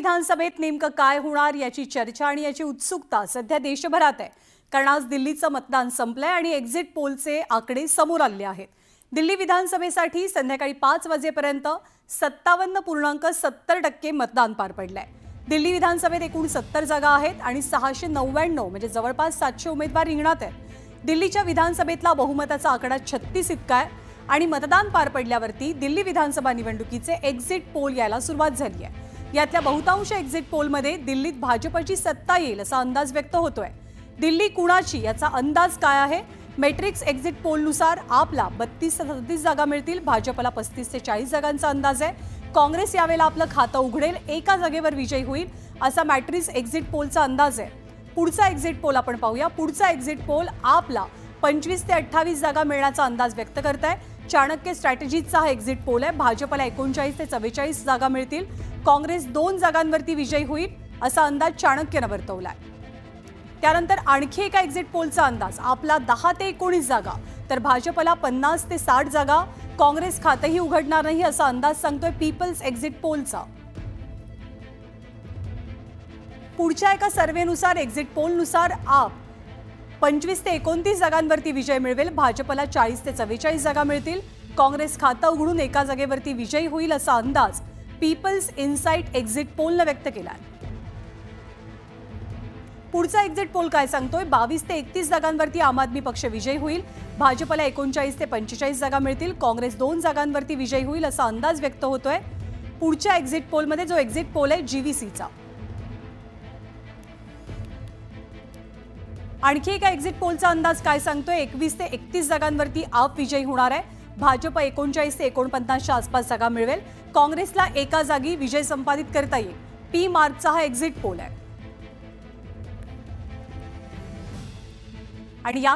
विधानसभेत नेमकं काय होणार याची चर्चा आणि याची उत्सुकता सध्या देशभरात आहे। कारण आज दिल्लीचं मतदान संपलंय आणि एक्झिट पोलचे आकडे समोर आले आहेत। दिल्ली विधानसभेसाठी संध्याकाळी 5 वाजेपर्यंत 57.70% मतदान पार पडलंय। दिल्ली विधानसभेत एकूण 70 जागा आहेत आणि 699 म्हणजे जवळपास 700 उमेदवार रिंगणात आहेत। दिल्लीच्या विधानसभेतला बहुमताचा आकडा 36 इतका आहे आणि मतदान पार पडल्यावरती दिल्ली विधानसभा निवडणुकीचे एक्झिट पोल यायला सुरुवात झाली आहे। यातल्या बहुतांश एक्झिट पोलमध्ये दिल्लीत भाजपची सत्ता येईल असा अंदाज व्यक्त होतोय। दिल्ली कुणाची याचा अंदाज काय आहे? मॅट्रिक्स एक्झिट पोलनुसार आपला 32 ते 37 जागा मिळतील, भाजपला 35 ते 40 जागांचा अंदाज आहे। काँग्रेस यावेळेला आपलं खातं उघडेल, एका जागेवर विजयी होईल असा मॅट्रिक्स एक्झिट पोलचा अंदाज आहे। पुढचा एक्झिट पोल आपण पाहूया। पुढचा एक्झिट पोल आपला 25 ते 28 जागा मिळण्याचा अंदाज व्यक्त करताय। चाणक्य स्ट्रॅटेजीचा हा एक्झिट पोल आहे। भाजपला 39 ते 44 जागा मिळतील, काँग्रेस 2 जागांवरती विजयी होईल असा अंदाज चाणक्यने वर्तवलाय। त्यानंतर आणखी एका एक्झिट पोलचा अंदाज आपला 10 ते 19 जागा, तर भाजपला 50 ते 60 जागा, काँग्रेस खातेही उघडणार नाही असा अंदाज सांगतोय पीपल्स एक्झिट पोलचा। पुढच्या एका सर्व्हेनुसार एक्झिट पोलनुसार आप 25 ते 29 जागांवरती विजय मिळवेल, भाजपला 40 ते 44 जागा मिळतील, काँग्रेस खातं उघडून एका जागेवरती विजयी होईल असा अंदाज पीपल्स इनसाइट एक्झिट पोलने व्यक्त केलाय। पुढचा एक्झिट पोल काय सांगतोय? 22 ते 31 जागांवरती आम आदमी पक्ष विजयी होईल, भाजपला 39 ते 45 जागा मिळतील, काँग्रेस 2 जागांवरती विजयी होईल असा अंदाज व्यक्त होतोय पुढच्या एक्झिट पोलमध्ये, जो एक्झिट पोल आहे जीव्हीसीचा। आणखी एका एक्झिट पोलचा अंदाज काय सांगतोय? 21 ते 31 जागांवरती आप विजयी होणार आहे, भाजप 39 ते 49च्या आसपास जागा मिळवेल, काँग्रेसला एका जागी विजय संपादित करता येईल। पी मार्कचा हा एक्झिट पोल आहे आणि या